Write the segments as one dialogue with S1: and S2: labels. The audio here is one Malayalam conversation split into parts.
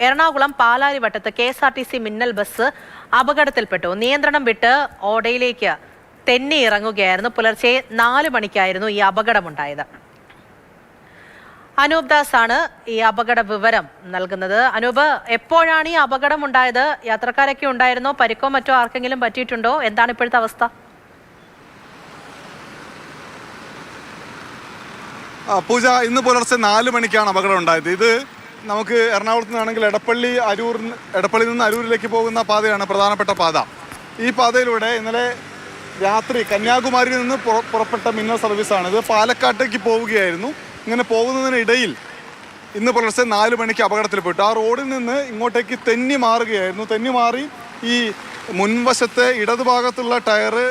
S1: എറണാകുളം പാലാരിവട്ടത്ത് KSRTC മിന്നൽ ബസ് അപകടത്തിൽപ്പെട്ടു. നിയന്ത്രണം വിട്ട് ഓടയിലേക്ക് തെന്നി ഇറങ്ങുകയായിരുന്നു. പുലർച്ചെ 4 മണിക്കായിരുന്നു ഈ അപകടമുണ്ടായത്. അനൂപ് ദാസ് ആണ് ഈ അപകട വിവരം നൽകുന്നത്. അനൂപ്, എപ്പോഴാണ് ഈ അപകടം ഉണ്ടായത്? യാത്രക്കാരൊക്കെ ഉണ്ടായിരുന്നോ? പരിക്കോ മറ്റോ ആർക്കെങ്കിലും പറ്റിയിട്ടുണ്ടോ? എന്താണ് ഇപ്പോഴത്തെ അവസ്ഥ?
S2: പൂജ, ഇന്ന് പുലർച്ചെ 4 മണിക്കാണ് അപകടം ഉണ്ടായത്. ഇത് നമുക്ക് എറണാകുളത്ത് നിന്നാണെങ്കിൽ എടപ്പള്ളിയിൽ നിന്ന് അരൂരിലേക്ക് പോകുന്ന പാതയാണ് പ്രധാനപ്പെട്ട പാത. ഈ പാതയിലൂടെ ഇന്നലെ രാത്രി കന്യാകുമാരിയിൽ നിന്ന് പുറപ്പെട്ട മിന്നൽ സർവീസാണ്. ഇത് പാലക്കാട്ടേക്ക് പോവുകയായിരുന്നു. ഇങ്ങനെ പോകുന്നതിനിടയിൽ ഇന്ന് പുലർച്ചെ 4 മണിക്ക് അപകടത്തിൽപ്പെട്ടു. ആ റോഡിൽ നിന്ന് ഇങ്ങോട്ടേക്ക് തെന്നി മാറുകയായിരുന്നു. തെന്നി മാറി ഈ മുൻവശത്തെ ഇടതുഭാഗത്തുള്ള ടയറ്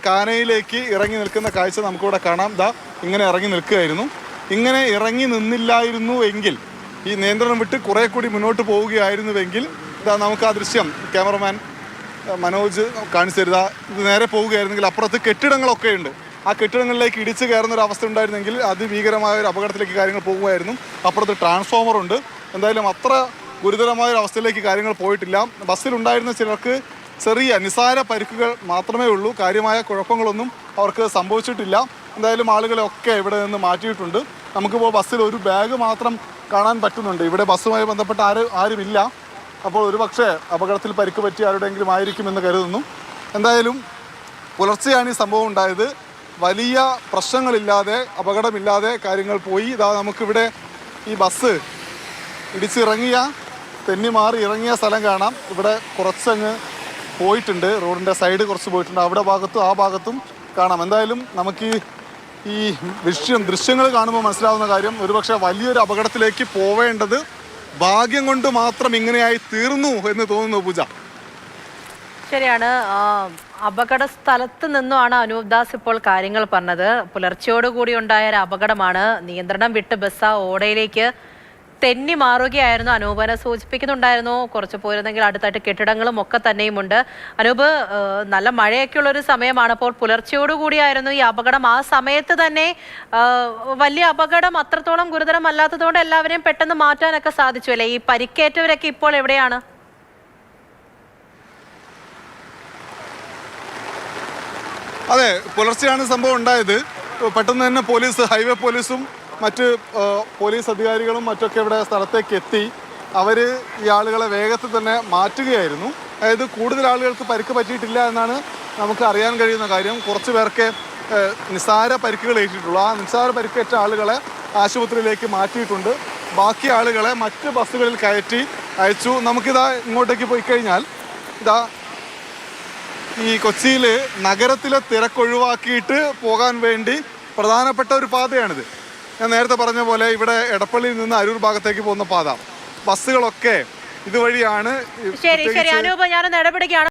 S2: കാനയിലേക്ക് ഇറങ്ങി നിൽക്കുന്ന കാഴ്ച നമുക്കിവിടെ കാണാം. ഇങ്ങനെ ഇറങ്ങി നിൽക്കുകയായിരുന്നു. ഇങ്ങനെ ഇറങ്ങി നിന്നില്ലായിരുന്നു എങ്കിൽ, ഈ നിയന്ത്രണം വിട്ട് കുറേ കൂടി മുന്നോട്ട് പോവുകയായിരുന്നുവെങ്കിൽ നമുക്ക് ആ ദൃശ്യം ക്യാമറമാൻ മനോജ് കാണിച്ചു തരുക. ഇത് നേരെ പോവുകയായിരുന്നെങ്കിൽ അപ്പുറത്ത് കെട്ടിടങ്ങളൊക്കെ ഉണ്ട്. ആ കെട്ടിടങ്ങളിലേക്ക് ഇടിച്ചു കയറുന്ന ഒരു അവസ്ഥ ഉണ്ടായിരുന്നെങ്കിൽ അതിഭീകരമായ ഒരു അപകടത്തിലേക്ക് കാര്യങ്ങൾ പോകുമായിരുന്നു. അപ്പുറത്ത് ട്രാൻസ്ഫോമർ ഉണ്ട്. എന്തായാലും അത്ര ഗുരുതരമായ ഒരു അവസ്ഥയിലേക്ക് കാര്യങ്ങൾ പോയിട്ടില്ല. ബസ്സിലുണ്ടായിരുന്ന ചിലർക്ക് ചെറിയ നിസാര പരിക്കുകൾ മാത്രമേ ഉള്ളൂ. കാര്യമായ കുഴപ്പങ്ങളൊന്നും അവർക്ക് സംഭവിച്ചിട്ടില്ല. എന്തായാലും ആളുകളെയൊക്കെ ഇവിടെ നിന്ന് മാറ്റിയിട്ടുണ്ട്. നമുക്കിപ്പോൾ ബസ്സിൽ ഒരു ബാഗ് മാത്രം കാണാൻ പറ്റുന്നുണ്ട്. ഇവിടെ ബസ്സുമായി ബന്ധപ്പെട്ട ആരുമില്ല. അപ്പോൾ ഒരുപക്ഷെ അപകടത്തിൽ പരിക്ക് പറ്റിയ ആരുടെയെങ്കിലും ആയിരിക്കുമെന്ന് കരുതുന്നു. എന്തായാലും പുലർച്ചെയാണ് ഈ സംഭവം ഉണ്ടായത്. വലിയ പ്രശ്നങ്ങളില്ലാതെ, അപകടമില്ലാതെ കാര്യങ്ങൾ പോയി. നമുക്കിവിടെ ഈ ബസ് ഇടിച്ചിറങ്ങിയ, തെന്നി മാറി ഇറങ്ങിയ സ്ഥലം കാണാം. ഇവിടെ കുറച്ചങ്ങ് പോയിട്ടുണ്ട്. റോഡിൻ്റെ സൈഡ് കുറച്ച് പോയിട്ടുണ്ട്. അവിടെ ഭാഗത്തും ആ ഭാഗത്തും കാണാം. എന്തായാലും നമുക്ക് ഈ ദൃശ്യങ്ങൾ കാണുമ്പോൾ മനസ്സിലാവുന്ന കാര്യം, ഒരുപക്ഷെ വലിയൊരു അപകടത്തിലേക്ക് പോവേണ്ടത് ഭാഗ്യം കൊണ്ട് മാത്രം ഇങ്ങനെയായി തീർന്നു എന്ന് തോന്നുന്നു. പൂജ,
S1: ശരിയാണ്. അപകട സ്ഥലത്ത് നിന്നുമാണ് അനൂപ് ദാസ് ഇപ്പോൾ കാര്യങ്ങൾ പറഞ്ഞത്. പുലർച്ചയോടുകൂടി ഉണ്ടായ ഒരു അപകടമാണ്. നിയന്ത്രണം വിട്ട് ബസ് ഓടയിലേക്ക് തെന്നി മാറുകയായിരുന്നു. അനൂപനെ സൂചിപ്പിക്കുന്നുണ്ടായിരുന്നു കുറച്ച് പോയിരുന്നെങ്കിൽ അടുത്തായിട്ട് കെട്ടിടങ്ങളും ഒക്കെ തന്നെയുമുണ്ട്. അനൂപ്, നല്ല മഴയൊക്കെയുള്ളൊരു സമയമാണ്. അപ്പോൾ പുലർച്ചയോടുകൂടിയായിരുന്നു ഈ അപകടം. ആ സമയത്ത് തന്നെ വലിയ അപകടം അത്രത്തോളം ഗുരുതരമല്ലാത്തതുകൊണ്ട് എല്ലാവരെയും പെട്ടെന്ന് മാറ്റാനൊക്കെ സാധിച്ചു അല്ലേ? ഈ പരിക്കേറ്റവരൊക്കെ ഇപ്പോൾ എവിടെയാണ്?
S2: അതെ, പുലർച്ചെയാണ് സംഭവം ഉണ്ടായത്. പെട്ടെന്ന് തന്നെ പോലീസ്, ഹൈവേ പോലീസും മറ്റ് പോലീസ് അധികാരികളും മറ്റൊക്കെ ഇവിടെ സ്ഥലത്തേക്ക് എത്തി. അവർ ഈ ആളുകളെ വേഗത്തിൽ തന്നെ മാറ്റുകയായിരുന്നു. അതായത് കൂടുതൽ ആളുകൾക്ക് പരിക്ക് പറ്റിയിട്ടില്ല എന്നാണ് നമുക്ക് അറിയാൻ കഴിയുന്ന കാര്യം. കുറച്ച് പേർക്ക് നിസ്സാര പരിക്കുകൾ ഏറ്റിട്ടുള്ളൂ. ആ നിസ്സാര പരിക്കേറ്റ ആളുകളെ ആശുപത്രിയിലേക്ക് മാറ്റിയിട്ടുണ്ട്. ബാക്കി ആളുകളെ മറ്റ് ബസ്സുകളിൽ കയറ്റി അയച്ചു. നമുക്കിതാ ഇങ്ങോട്ടേക്ക് പോയി കഴിഞ്ഞാൽ ഈ കൊച്ചിയിൽ നഗരത്തിലെ തിരക്കൊഴിവാക്കിയിട്ട് പോകാൻ വേണ്ടി പ്രധാനപ്പെട്ട ഒരു പാതയാണിത്. ഞാൻ നേരത്തെ പറഞ്ഞ പോലെ ഇവിടെ എടപ്പള്ളിയിൽ നിന്ന് അരൂർ ഭാഗത്തേക്ക് പോകുന്ന പാത. ബസ്സുകളൊക്കെ ഇതുവഴിയാണ്.
S1: ശരി, അനൂപ്, ഞാനൊന്ന് ഇടപെടുകയാണ്.